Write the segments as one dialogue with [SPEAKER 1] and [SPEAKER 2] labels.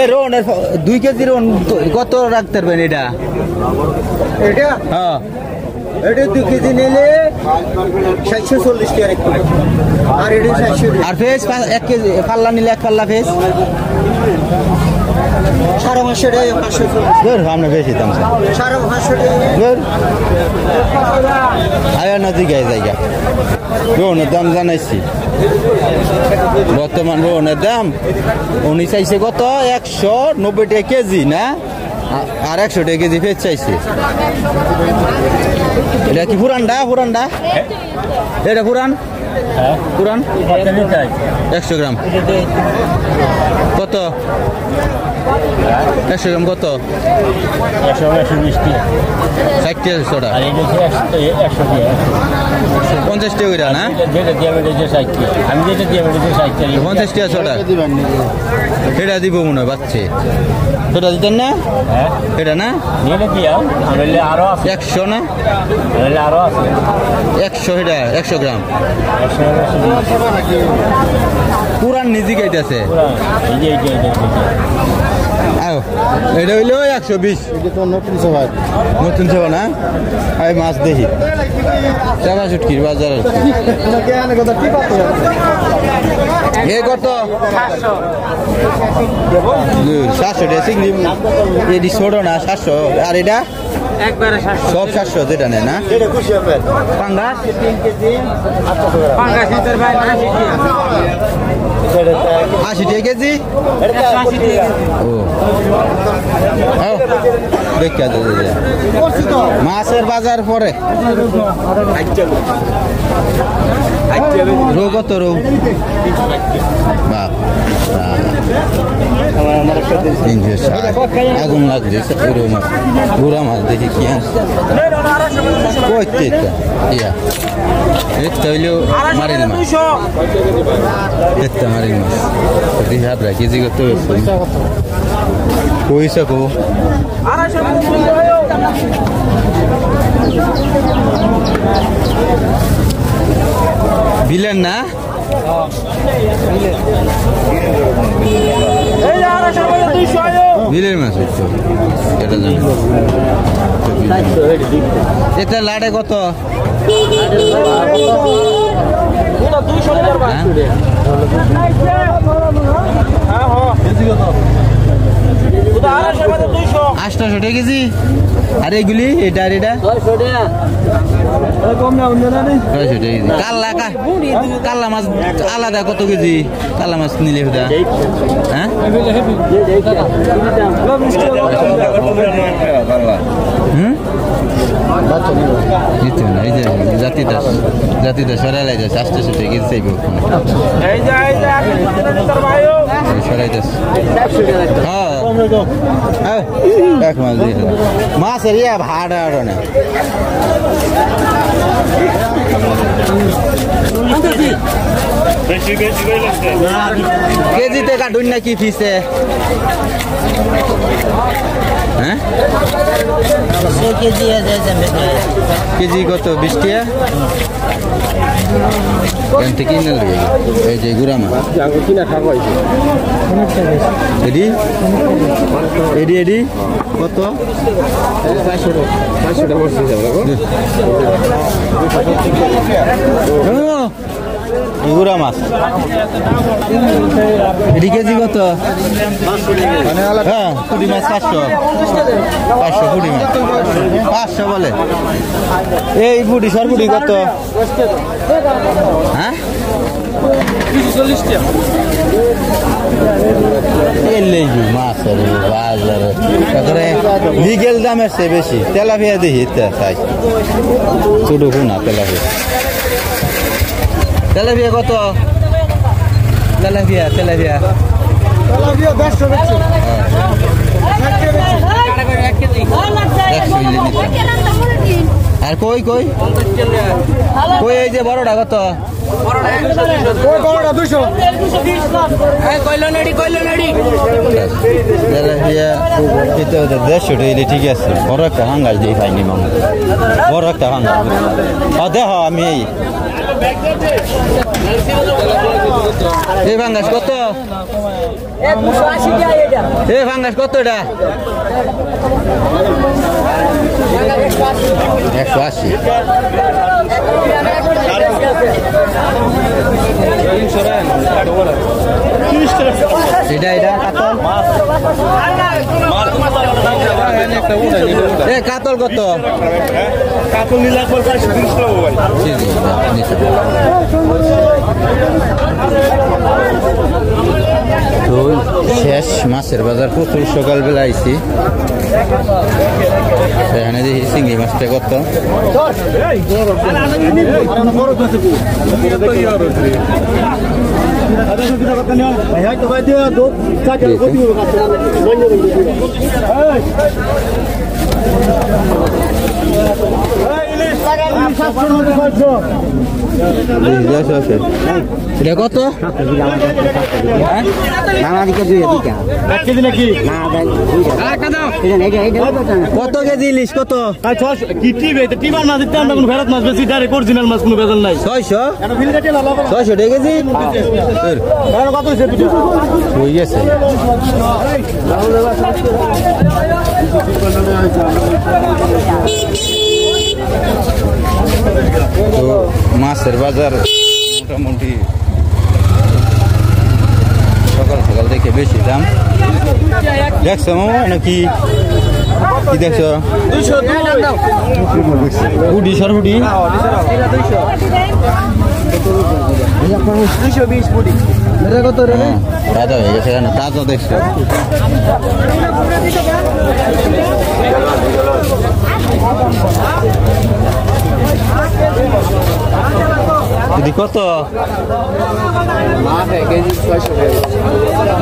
[SPEAKER 1] এ রোনের 2 KG রোন কত রাখতে পারবেন এটা?
[SPEAKER 2] এটা
[SPEAKER 1] হ্যাঁ
[SPEAKER 2] এটা 2 কেজি নিলে 740 টাকা রাখতে আর এটা 700
[SPEAKER 1] আর ফেস 1 কেজি পাল্লা নিলে 1 পাল্লা ফেস
[SPEAKER 2] 550 টাকা 540
[SPEAKER 1] ধর আমরা বেশি দাম
[SPEAKER 2] 550 টাকা
[SPEAKER 1] ধর আয়া না দিগাই জায়গা রোনের দাম জানাইছি বর্তমান রোনের দাম উনি চাইছে কত 190 টাকা কেজি না আর 100 টাকা কেজি ফেস চাইছে এটা কি পুরানটা এটা পুরান পুরান 100 গ্রাম কত 100 গ্রাম কত
[SPEAKER 3] 120 টাকা
[SPEAKER 1] 60 টাকা সোডা
[SPEAKER 3] আর এটা 100 টাকা
[SPEAKER 1] 50 টাকা ওইটা না
[SPEAKER 3] যেটা দিয়াবেটিসের 60 টাকা আমি যেটা দিয়াবেটিসের 60 টাকা
[SPEAKER 1] 50 টাকা সোডা এটা দিব মনে হয় বাচ্চে সোডা দিতেন না
[SPEAKER 3] হ্যাঁ
[SPEAKER 1] এটা না
[SPEAKER 3] নিলে দিও আমাদের আরো আছে
[SPEAKER 1] 100 না
[SPEAKER 3] আমাদের আরো আছে
[SPEAKER 1] 100 এটা 100 গ্রাম পুরান নিজে গাইতেছে
[SPEAKER 3] এই যে
[SPEAKER 1] আও এটা হইলো 120
[SPEAKER 2] এটা তো নতুন সবাই
[SPEAKER 1] নতুন সেবা না আমি মাছ দেখি চাবা শুটকির বাজার
[SPEAKER 2] কেন কথা কি পাতো
[SPEAKER 1] এ কত 700 টাকা চিংড়ি এটি ছোট না 700 আর এটা
[SPEAKER 2] একবারে 700
[SPEAKER 1] সব 700 যেটা নেয় না
[SPEAKER 2] এটা খুশি হবে
[SPEAKER 1] পাঙ্গাস
[SPEAKER 2] 3 কেজি 800 পাঙ্গাস নিতে ভাই
[SPEAKER 1] 80 টাকা কেজি
[SPEAKER 2] এটা 80 টাকা
[SPEAKER 1] ও দেখা যায় মাছের বাজার পরে রো কত রো বাপ আগুন লাগছে গুড়া মাছ দেখি কি কইতে ইয়া এটা হইলেও মারিল মাছ এটা মারিল মাছ হাবরা কেজি কত পয়সা কো বিলেন না বিলের মাছ হচ্ছে এটা জানি এটা লাড়ে কত আটশো টাকা কেজি আর এগুলি এটা আর এটা কাল্লা মাছ আলাদা কত কেজি কাল্লা মাছ নিলে হ্যাঁ জাতিটা সরাই যাচ্ছে 800 টাকা কেজি চাইব সরাই যাচ্ছে এক মাছ দিয়ে মাছের ইয়া ভাড়া না কেজিতে কাটুন না কি ফিসে হ্যাঁ কেজি কত 20 টাকা কিনে লাগে এই যে গুড়া মাছ এডি এডি এডি কত 500 টাকা গুড়া মাছ এডি কেজি কত হ্যাঁ পুঁটি মাছ 500 পুঁটি মাছ 500 বলে এই পুঁটি সরপুটি কত হ্যাঁ 40 টাকা মাছের বাজারে লিগেল দামের চেয়ে বেশি তেলাপিয়া দেখি চাই ছোট না তেলাপিয়া কত তেলাপিয়া 100 আর কই এই যে বড়টা কত
[SPEAKER 2] বড়টা 200
[SPEAKER 1] ঠিক আছে বড় একটা হাঙ্গাল দিয়ে খাইনি মামা বড় একটা হাঙ্গাল দেখ আমি এই ভাঙ্গাস কত
[SPEAKER 2] 280 টাকা এটা
[SPEAKER 1] এ ফাঙ্গাস কত এটা 180 এটা এটা কাতল কত
[SPEAKER 4] কাতল নিলে
[SPEAKER 1] তো শেষ মাছের বাজার প্রচুর সকালবেলা আইছি সেখানে দেখি চিংড়ি মাছটা কত এটা কত কত কেজি ইলিশ কত 600 কেজি হয়ে গেছে তো মাছের বাজার মোটামুটি সকাল সকাল দেখে বেশি দাম দেখছো মামা নাকি কি দেখছো উডি সরহুডি
[SPEAKER 2] 220 ফুটি কত রে
[SPEAKER 1] তাজা হয়ে গেছে কেন তাজা দেখছো দিদি কত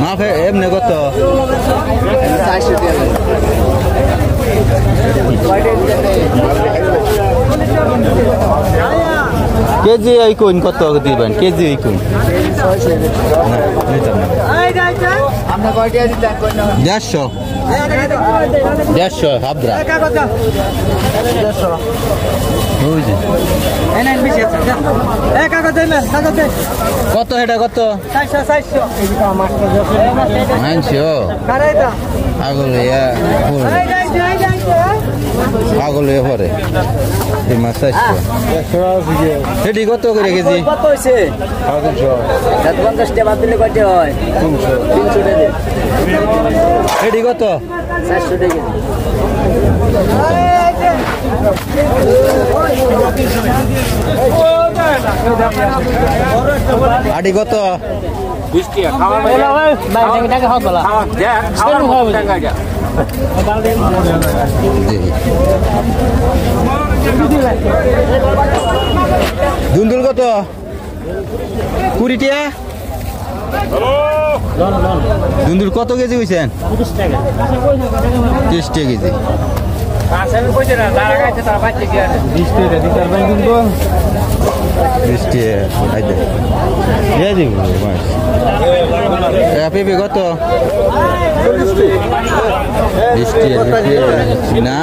[SPEAKER 1] মাফে এমনি কত
[SPEAKER 2] 400
[SPEAKER 1] কেজি এই কোন কত দিবেন কেজি এই কোন
[SPEAKER 2] আমরা কয়টা দিতেন কোন
[SPEAKER 1] 150 হাবরা কত এটা কত 400 পাগল হয়ে পরে সেটি কত করে কেজি
[SPEAKER 2] কত হয়েছে 50 টাকা দিলে কয়টা হয় 300 টাকা
[SPEAKER 1] সেটি কত
[SPEAKER 2] 400 টাকা
[SPEAKER 1] আটি কত
[SPEAKER 3] 20 টাকা খাওয়া টাকা হাত বলা খাওয়া
[SPEAKER 1] দুন্দুল কত 20 টাকা দুন্দুল কত কেজি হয়েছেন 30 টাকা কেজি পেঁপে কত 20 টাকা না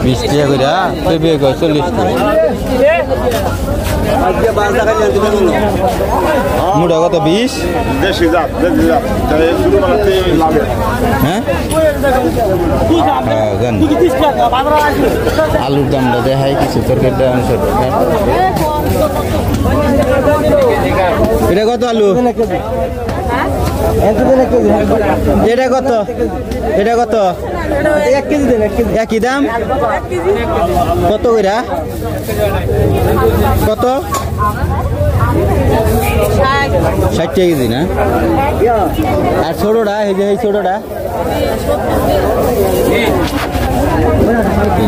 [SPEAKER 1] 20 টাকা করে পেঁপে 40 টাকা মুড়া কত 20 হ্যাঁ আলুর দামটা দেখাই কিছু তরকারির দাম এটা কত আলু এটা কত এটা কত 1 কেজি দেন 1 কেজি একই দাম কত কইরা কত 60 টাকা কেজি না আর ছোটটা এই যে এই ছোটটা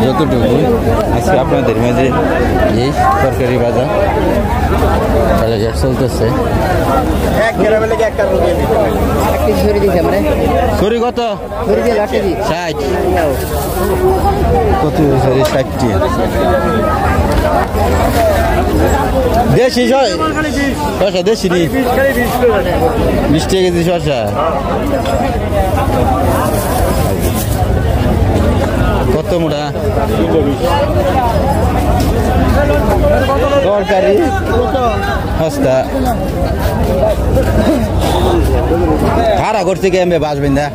[SPEAKER 1] যতটুকু আজকে আপনাদের মাঝে এই সরকারি বাজার তাহলে চলতেছে সরি কত 60 কত সরি 60 দেশি শসা দেশি 20 টাকা কেজি শসা কত মোটা তরকারি সস্তা খারা করছে কি আমি বাসবেন দা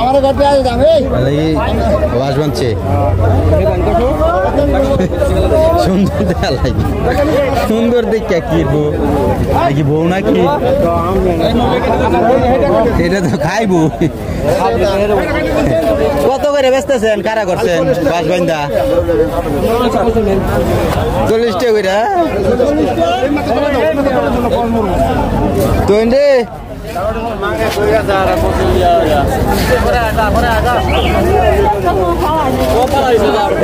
[SPEAKER 2] আমার কাছে আছে দাম এই
[SPEAKER 1] বাস বানছে সুন্দর দেখা লাগে সুন্দর দেখে কি বউ দেখি বউ নাকি এটা তো খাইবো কত করে বেচতেছেন কারা করছেন বাস বান্দা 40 টাকা করে তো এন্ডে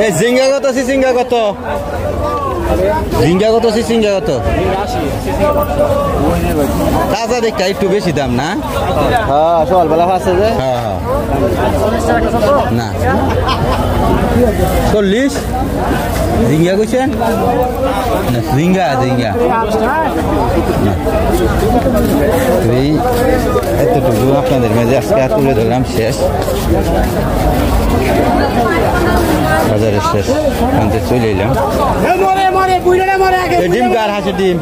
[SPEAKER 1] এই জিঙ্গা কত সিঙ্গা কত জিঙ্গা কত সিঙ্গা কত তাজা দেখা একটু বেশি দাম না
[SPEAKER 2] হ্যাঁ সকালবেলা আছে যে
[SPEAKER 1] হ্যাঁ হ্যাঁ না 40 জিঙ্গা কইছেন না জিঙ্গা জিঙ্গা এই এতটুকু আপনাদের মাঝে আজকে তুলে ধরলাম শেষ বাজারের শেষ আনতে চলে এলাম ডিম কার হাসে ডিম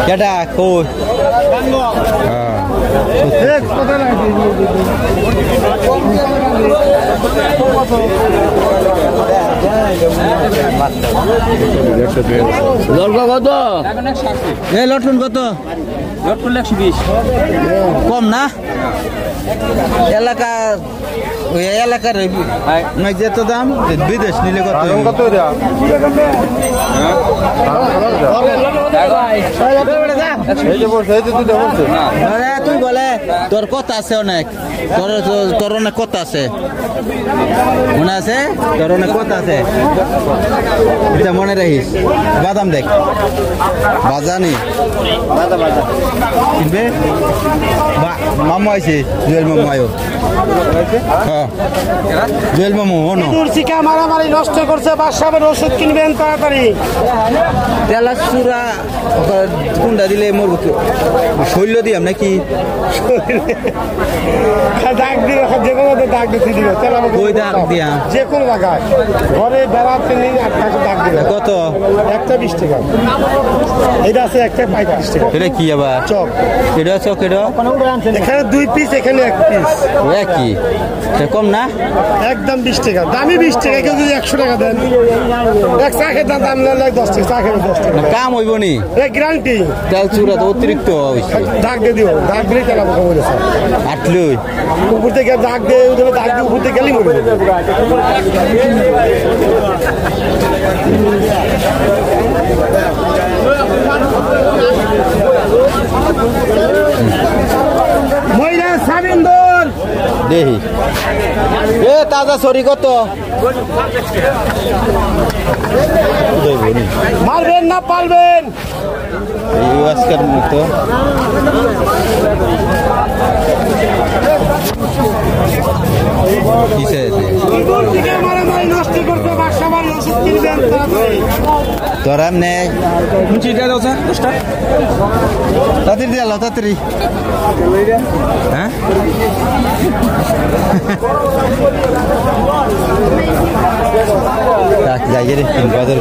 [SPEAKER 1] কেটা কই
[SPEAKER 3] কত
[SPEAKER 1] এই লটকন কত
[SPEAKER 3] লটকন 120
[SPEAKER 1] কম না এলাকা ওই এলাকার না যেত দাম বিদেশ নিলে কত
[SPEAKER 2] কত দেয়া এই যে বলছে এই যে তুই বলছিস
[SPEAKER 1] আরে তুই বলে তোর কথা আছে অনেক তোর অনেক কথা আছে মনে আছে তোর অনেক কথা আছে এটা মনে রাখিস বাদাম দেখ বাজানি কিনবে মামু আইছে জুয়েল মামু আয়ো হ্যাঁ জুয়েল মামু হনো
[SPEAKER 4] চিকা মারামারি নষ্ট করছে বাসাবের ওষুধ কিনবেন তাড়াতাড়ি
[SPEAKER 1] তেলা চূড়া কুন্ডা দিলে মরবো শৈল্য দিয়াম নাকি
[SPEAKER 4] দাগ দিবে যে কোনো দাগ দিতে দিবে
[SPEAKER 1] ওই দাগ দিয়াম
[SPEAKER 4] যে কোনো জায়গায় ঘরে বেড়াতে নেই আপনাকে দাগ দিবে
[SPEAKER 1] কত
[SPEAKER 4] একটা 20 টাকা এটা আছে একটা 35 টাকা
[SPEAKER 1] এটা কি আবার
[SPEAKER 4] চক
[SPEAKER 1] এটা চক এটা
[SPEAKER 4] এখানে 2 পিস এখানে 1 পিস
[SPEAKER 1] একই কম না
[SPEAKER 4] একদম 20 টাকা দামি 20 টাকা কেউ যদি 100 টাকা দেন এক চাকের দাম লাগে 10 টাকা চাকের 10 টাকা
[SPEAKER 1] কাম হইব নি
[SPEAKER 4] গ্যারান্টি
[SPEAKER 1] তেল চূড়া তো অতিরিক্ত হয়েছে
[SPEAKER 4] দাগ দিয়ে দিও দাগ দিলে তেল আমাকে বলেছে
[SPEAKER 1] আটলুই
[SPEAKER 4] উপর থেকে দাগ দিয়ে দাগ দিয়ে উপর থেকে গেলেই মরে মহিলা সাবিন্দর
[SPEAKER 1] দেহি এ তাজা সরি কত
[SPEAKER 4] মারবেন না পালবেন
[SPEAKER 1] এই আজকের মতো তোর এমনি তাড়াতাড়ি দিয়ে তাড়াতাড়ি হ্যাঁ যাই রে বাজারে